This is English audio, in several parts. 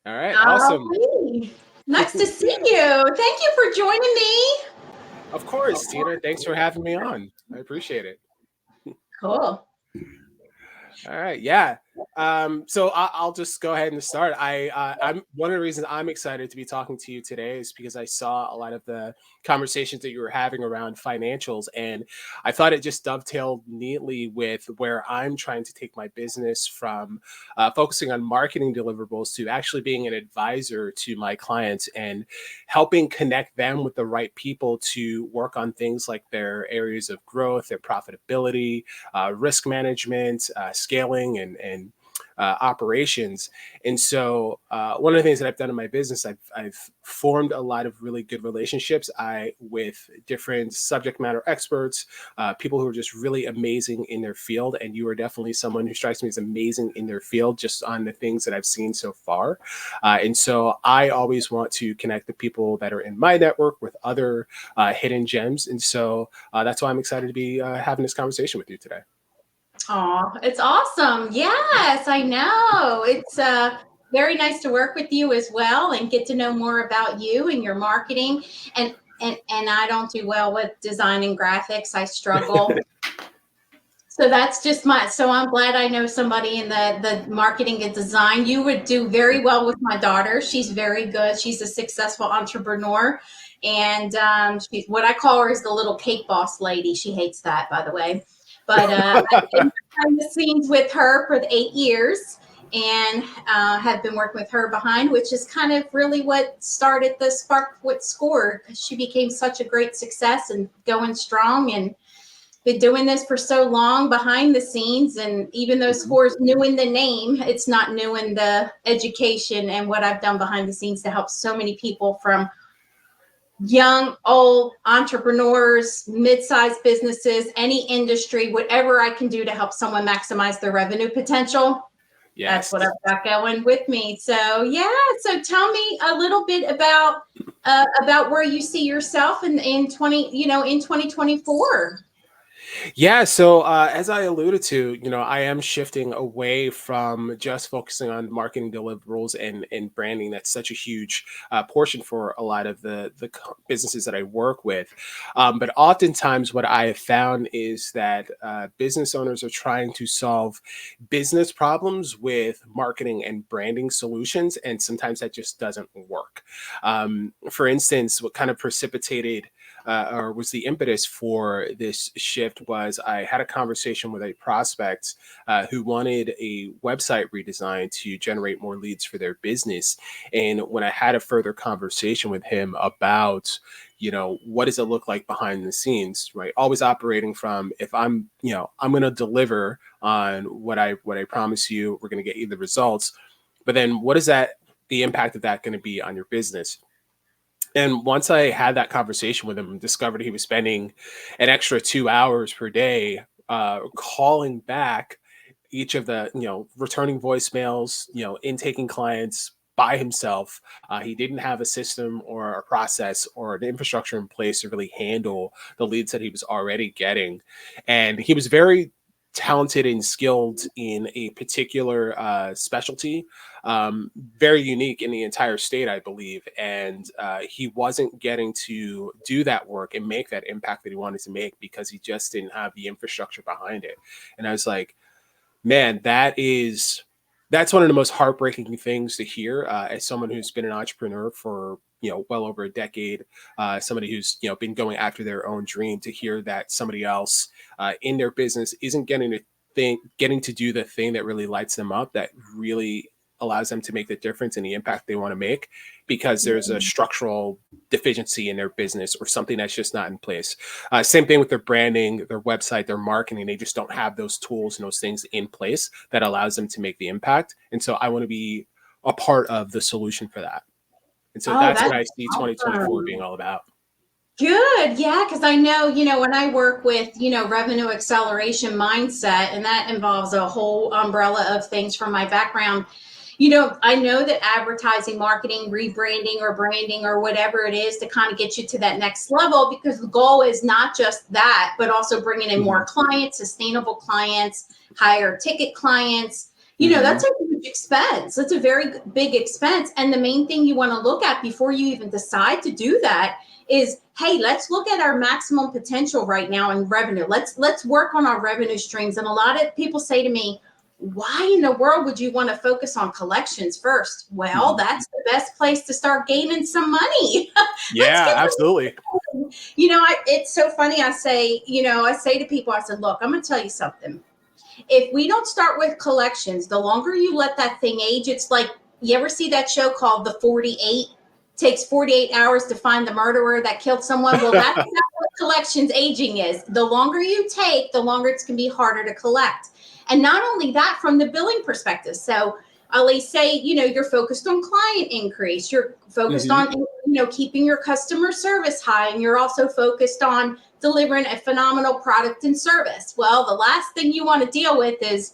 All right, awesome. Alrighty. Nice to see you. Thank you for joining me. Of course, Tina. Thanks for having me on. I appreciate it. Cool. All right, yeah. I'll just go ahead and start. I'm one of the reasons I'm excited to be talking to you today is because I saw a lot of the conversations that you were having around financials, and I thought it just dovetailed neatly with where I'm trying to take my business from focusing on marketing deliverables to actually being an advisor to my clients and helping connect them with the right people to work on things like their areas of growth, their profitability, risk management, scaling, and operations. And so, one of the things that I've done in my business, I've formed a lot of really good relationships with different subject matter experts, people who are just really amazing in their field. And you are definitely someone who strikes me as amazing in their field, just on the things that I've seen so far. And so, I always want to connect the people that are in my network with other hidden gems. And so, that's why I'm excited to be having this conversation with you today. Oh, it's awesome. Yes, I know. It's very nice to work with you as well and get to know more about you and your marketing. And I don't do well with design and graphics. I struggle. So that's just so I'm glad I know somebody in the marketing and design. You would do very well with my daughter. She's very good. She's a successful entrepreneur. And she's what I call her is the little cake boss lady. She hates that, by the way. But I've been behind the scenes with her for the 8 years and have been working with her behind, which is kind of really what started the spark with Score, because she became such a great success and going strong, and been doing this for so long behind the scenes. And even though Mhm. Score's new in the name, it's not new in the education and what I've done behind the scenes to help so many people, from young, old entrepreneurs, mid-sized businesses, any industry, whatever I can do to help someone maximize their revenue potential. That's what Yes. I've got going with me. So yeah, so tell me a little bit about where you see yourself in 2024. Yeah, so as I alluded to, I am shifting away from just focusing on marketing deliverables and branding. That's such a huge portion for a lot of the businesses that I work with. But oftentimes, what I have found is that business owners are trying to solve business problems with marketing and branding solutions, and sometimes that just doesn't work. For instance, what kind of precipitated or was the impetus for this shift was I had a conversation with a prospect who wanted a website redesign to generate more leads for their business. And when I had a further conversation with him about, what does it look like behind the scenes, right? Always operating from, if I'm going to deliver on what I promise you, we're going to get you the results. But then what is the impact of that going to be on your business? And once I had that conversation with him, discovered he was spending an extra 2 hours per day calling back each of the, returning voicemails, intaking clients by himself. He didn't have a system or a process or an infrastructure in place to really handle the leads that he was already getting. And he was very talented and skilled in a particular specialty, very unique in the entire state, I believe. And he wasn't getting to do that work and make that impact that he wanted to make because he just didn't have the infrastructure behind it. And I was like, man, that's one of the most heartbreaking things to hear as someone who's been an entrepreneur for well over a decade, somebody who's been going after their own dream, to hear that somebody else in their business isn't getting to do the thing that really lights them up, that really allows them to make the difference and the impact they want to make, because there's a structural deficiency in their business or something that's just not in place. Same thing with their branding, their website, their marketing. They just don't have those tools and those things in place that allows them to make the impact. And so I want to be a part of the solution for that. And so Oh, that's that's what I see 2024 awesome. being all about. Good. Yeah. Because I know, when I work with, revenue acceleration mindset, and that involves a whole umbrella of things from my background. I know that advertising, marketing, rebranding, or branding, or whatever it is to kind of get you to that next level, because the goal is not just that, but also bringing in more Hmm. clients, sustainable clients, higher ticket clients. That's Hmm. a huge huge expense. It's a very big expense. And the main thing you want to look at before you even decide to do that is, hey, let's look at our maximum potential right now in revenue. Let's work on our revenue streams. And a lot of people say to me, why in the world would you want to focus on collections first? Well, Mhm. that's the best place to start gaining some money. Let's Yeah, get absolutely. some, it's so funny. I say to people, I said, look, I'm going to tell you something. If we don't start with collections, the longer you let that thing age, it's like, you ever see that show called The 48? Takes 48 hours to find the murderer that killed someone. Well, that's what collections aging is. The longer you take, the longer it's going to be harder to collect. And not only that, from the billing perspective. So I always say, you're focused on client increase. You're focused Hmm. on, keeping your customer service high. And you're also focused on delivering a phenomenal product and service. Well, the last thing you want to deal with is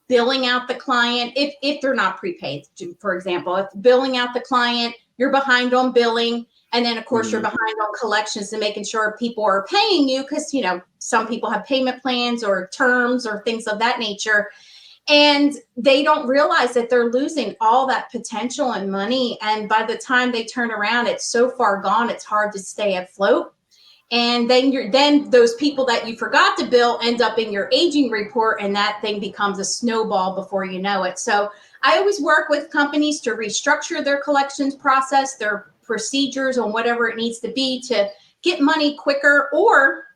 billing out the client if they're not prepaid. For example, if billing out the client, you're behind on billing, and then of course you're Hmm. behind on collections and making sure people are paying you, because some people have payment plans or terms or things of that nature, and they don't realize that they're losing all that potential and money, and by the time they turn around, it's so far gone, it's hard to stay afloat. And then those people that you forgot to bill end up in your aging report, and that thing becomes a snowball before you know it. So I always work with companies to restructure their collections process, their procedures on whatever it needs to be to get money quicker. Or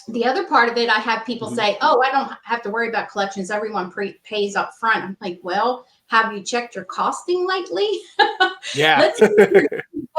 the other part of it, I have people Hmm. say, oh, I don't have to worry about collections, everyone pays up front. I'm like, well, have you checked your costing lately? Yeah. Let's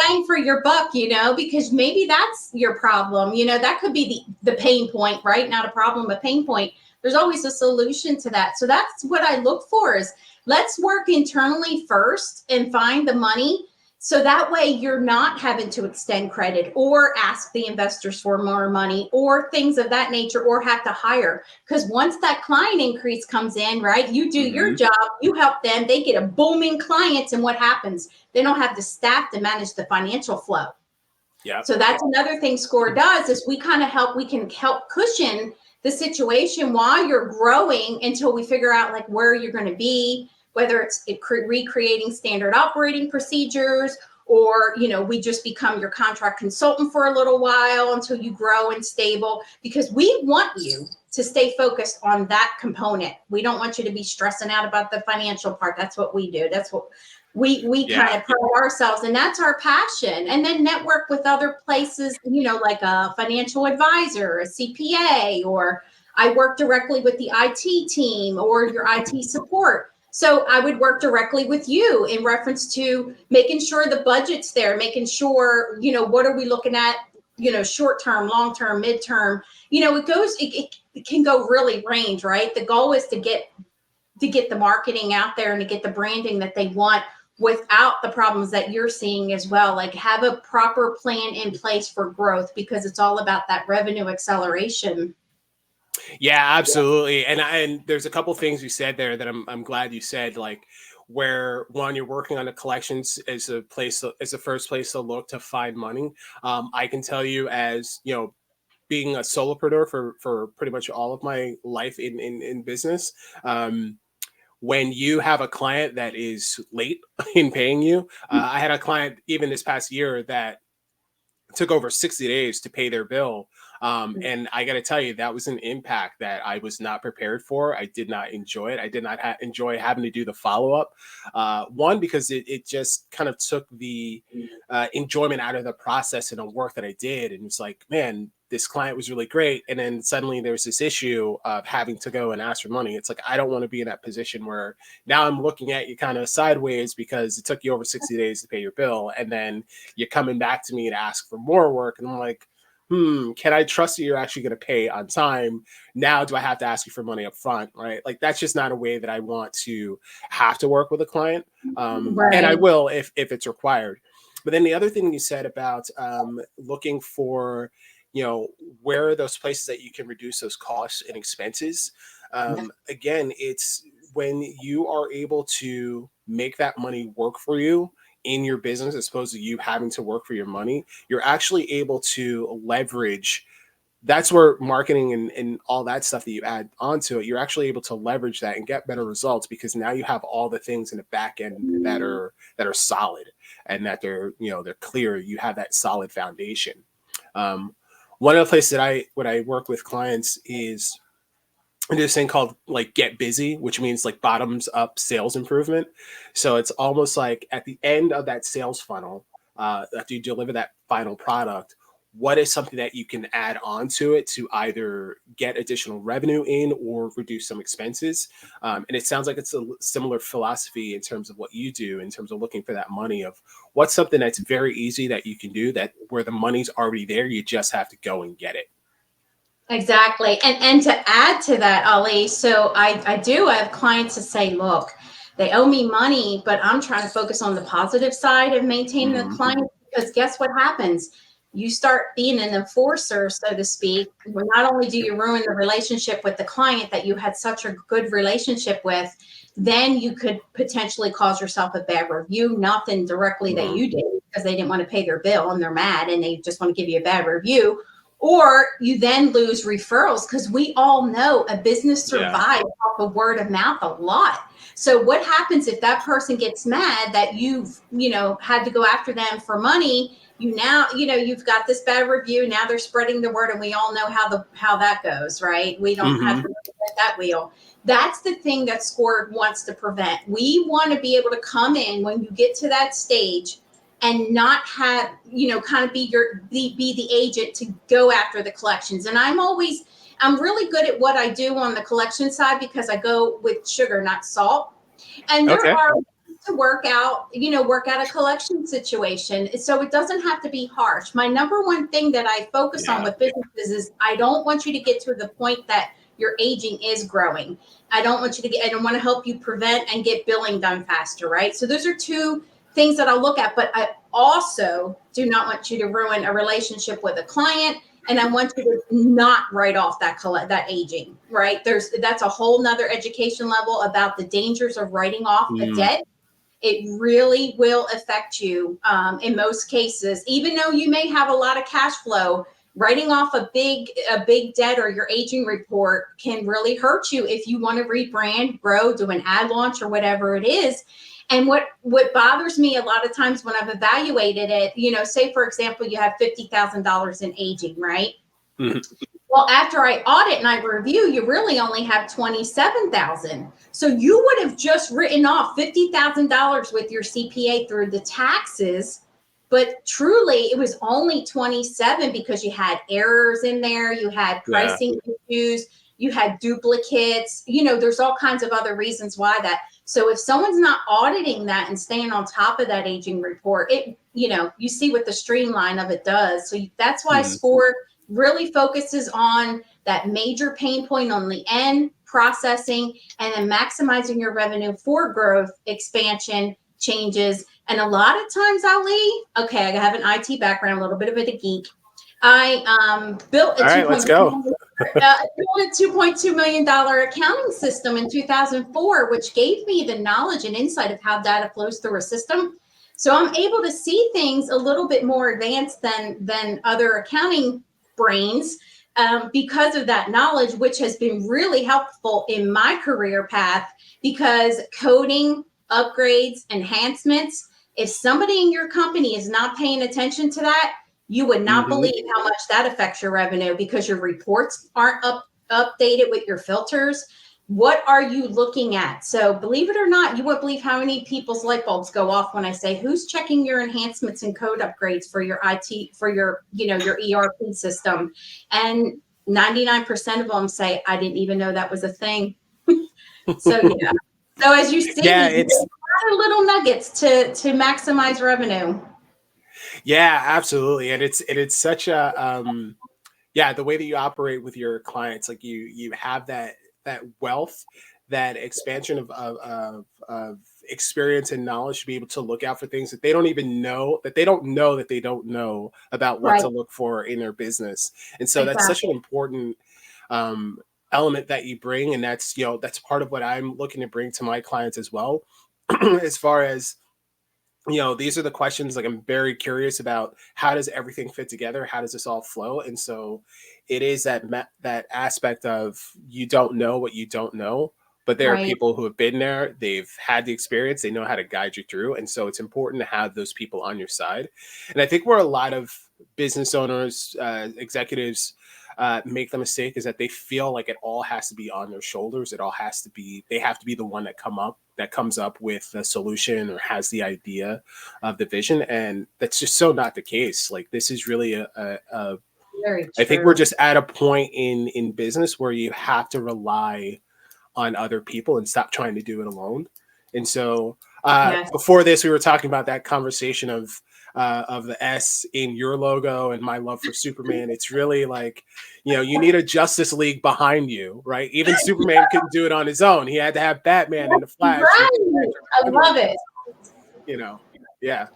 bang for your buck, because maybe that's your problem. That could be the pain point, right? Not a problem, a pain point. There's always a solution to that. So that's what I look for is, let's work internally first and find the money. So that way you're not having to extend credit or ask the investors for more money or things of that nature, or have to hire. Because once that client increase comes in, right, you do your Hmm. job, you help them, they get a booming clients. And what happens? They don't have the staff to manage the financial flow. Yep. So that's another thing Score does, is we can help cushion the situation while you're growing until we figure out like where you're going to be, whether it's recreating standard operating procedures, or we just become your contract consultant for a little while until you grow and stable, because we want you to stay focused on that component. We don't want you to be stressing out about the financial part. That's what we do. That's what we kind Yeah. of pride ourselves, and that's our passion. And then network with other places, like a financial advisor, a CPA, or I work directly with the IT team or your IT support. So I would work directly with you in reference to making sure the budget's there, making sure, what are we looking at, short term, long term, midterm. It can go really range, right? The goal is to get the marketing out there and to get the branding that they want without the problems that you're seeing as well. Like, have a proper plan in place for growth, because it's all about that revenue acceleration. Yeah, absolutely. And there's a couple things you said there that I'm glad you said, like where one, you're working on the collections as a place as the first place to look to find money. I can tell you, as being a solopreneur for pretty much all of my life in business. When you have a client that is late in paying you, I had a client even this past year that took over 60 days to pay their bill. And I got to tell you, that was an impact that I was not prepared for. I did not enjoy it. I did not enjoy having to do the follow up. One, because it just kind of took the enjoyment out of the process and the work that I did. And it's like, man, this client was really great. And then suddenly there's this issue of having to go and ask for money. It's like, I don't want to be in that position where now I'm looking at you kind of sideways because it took you over 60 days to pay your bill. And then you're coming back to me to ask for more work. And I'm like, can I trust that you're actually going to pay on time? Now, do I have to ask you for money up front? Right. Like, that's just not a way that I want to have to work with a client. And I Right. will if it's required. But then the other thing you said about looking for, where are those places that you can reduce those costs and expenses? Again, it's when you are able to make that money work for you in your business as opposed to you having to work for your money, you're actually able to leverage that's where marketing and all that stuff that you add onto it, you're actually able to leverage that and get better results because now you have all the things in the back end that are solid and that they're clear. You have that solid foundation. Um, One of the places that when I work with clients is I do this thing called like get busy, which means like bottoms up sales improvement. So it's almost like at the end of that sales funnel, after you deliver that final product, what is something that you can add on to it to either get additional revenue in or reduce some expenses? And it sounds like it's a similar philosophy in terms of what you do, in terms of looking for that money of what's something that's very easy that you can do that where the money's already there, you just have to go and get it. Exactly. And to add to that, Ali, so I have clients that say, look, they owe me money, but I'm trying to focus on the positive side of maintaining the Mhm. client because guess what happens? You start being an enforcer, so to speak. Well, not only do you ruin the relationship with the client that you had such a good relationship with, then you could potentially cause yourself a bad review, nothing directly that Mhm. you did because they didn't want to pay their bill and they're mad and they just want to give you a bad review, or you then lose referrals because we all know a business Yeah. survives off of word of mouth a lot. So what happens if that person gets mad that you've, had to go after them for money? You now, you've got this bad review. Now they're spreading the word, and we all know how that goes, right? We don't have to Hmm. reinvent that wheel. That's the thing that Score wants to prevent. We want to be able to come in when you get to that stage and not have, kind of be the agent to go after the collections. And I'm really good at what I do on the collection side because I go with sugar, not salt. And there Okay. are ways to work out a collection situation. So it doesn't have to be harsh. My number one thing that I focus on Yeah. with businesses is I don't want you to get to the point that your aging is growing. I don't want to help you prevent and get billing done faster, right? So those are two things that I'll look at, but I also do not want you to ruin a relationship with a client, and I want you to not write off that aging, right? That's a whole nother education level about the dangers of writing off a Mm. debt. It really will affect you in most cases, even though you may have a lot of cash flow. Writing off a big debt or your aging report can really hurt you if you want to rebrand, grow, do an ad launch, or whatever it is. And what bothers me a lot of times when I've evaluated it, say for example you have $50,000 in aging, right? Mhm. Well, after I audit and I review, you really only have 27,000. So you would have just written off $50,000 with your CPA through the taxes, but truly it was only 27 because you had errors in there, you had Yeah. pricing issues, you had duplicates, there's all kinds of other reasons why that. So if someone's not auditing that and staying on top of that aging report, you see what the streamline of it does. So that's why Mhm. Score really focuses on that major pain point on the end processing and then maximizing your revenue for growth, expansion, changes. And a lot of times, Ali, okay, I have an IT background, a little bit of a geek. I built a All right, let's go. $2.2 million accounting system in 2004, which gave me the knowledge and insight of how data flows through a system. So I'm able to see things a little bit more advanced than other accounting brains because of that knowledge, which has been really helpful in my career path because coding, upgrades, enhancements, if somebody in your company is not paying attention to that, you would not Hmm. believe how much that affects your revenue because your reports aren't updated with your filters. What are you looking at? So believe it or not, you won't believe how many people's light bulbs go off when I say, who's checking your enhancements and code upgrades for your IT, for your ERP system? And 99% of them say, I didn't even know that was a thing. So yeah. So as you Yeah, see, it's little nuggets to maximize revenue. yeah, absolutely, and it's such a yeah, the way that you operate with your clients, like you have that wealth, that expansion of experience and knowledge to be able to look out for things that they don't even know that they don't know that they don't know about what Right. to look for in their business, and so that's such an Exactly. important um, element that you bring, and that's part of what I'm looking to bring to my clients as well, as far as these are the questions, like, I'm very curious about how does everything fit together? How does this all flow? And so it is that aspect of you don't know what you don't know, but there are Right, people who have been there, they've had the experience, they know how to guide you through. And so it's important to have those people on your side. And I think where a lot of business owners, executives, make the mistake is that they feel like it all has to be on their shoulders. It all has to be, they have to be the one that comes up with the solution or has the idea of the vision. And that's just so not the case. Like, this is really very I think we're true. just at a point in business where you have to rely on other people and stop trying to do it alone. And so Yes. before this, we were talking about that conversation of the S in your logo and my love for Superman. It's really like, you need a Justice League behind you, right? Even Superman couldn't do it on his own. He had to have Batman and the Flash and Right. I love it. you know, yeah,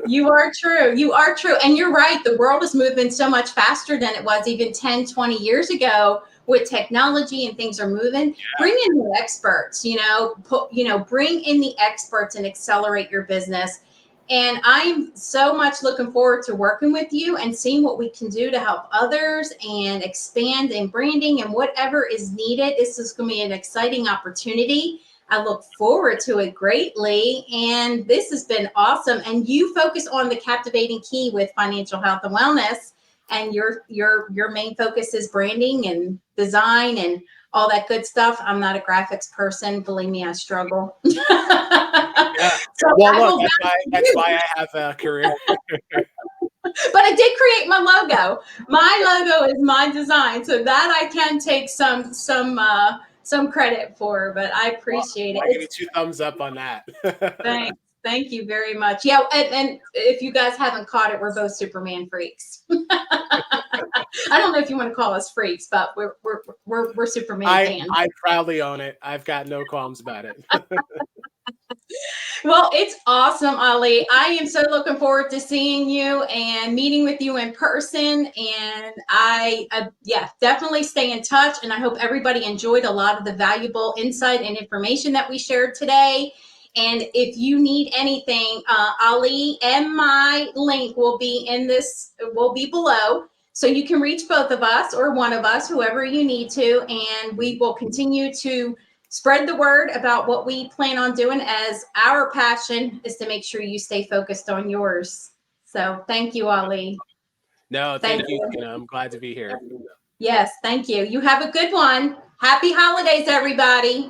You are true. You are true. And you're right. The world is moving so much faster than it was even 10, 20 years ago with technology, and things are moving. Bring in the experts, bring in the experts and accelerate your business. And I'm so much looking forward to working with you and seeing what we can do to help others and expand in branding and whatever is needed. This is going to be an exciting opportunity. I look forward to it greatly. And this has been awesome. And you focus on the captivating key with financial health and wellness. And your main focus is branding and design and all that good stuff. I'm not a graphics person. Believe me, I struggle. So yeah. Well, I look, will that's why I have a career. but I did create my logo. My logo is my design, so that I can take some credit for. But I Well, appreciate it. I'll give you two thumbs up on that. Thanks. Thank you very much. Yeah, and if you guys haven't caught it, we're both Superman freaks. I don't know if you want to call us freaks, but we're Superman fans. I proudly own it. I've got no qualms about it. Well, it's awesome, Ali. I am so looking forward to seeing you and meeting with you in person. And yeah, definitely stay in touch. And I hope everybody enjoyed a lot of the valuable insight and information that we shared today. And if you need anything, Ali and my link will be below. So you can reach both of us or one of us, whoever you need to. And we will continue to spread the word about what we plan on doing, as our passion is to make sure you stay focused on yours. So thank you, Ali. No, Thank thank you, you. Tina. I'm glad to be here. Yes, thank you. You have a good one. Happy holidays, everybody.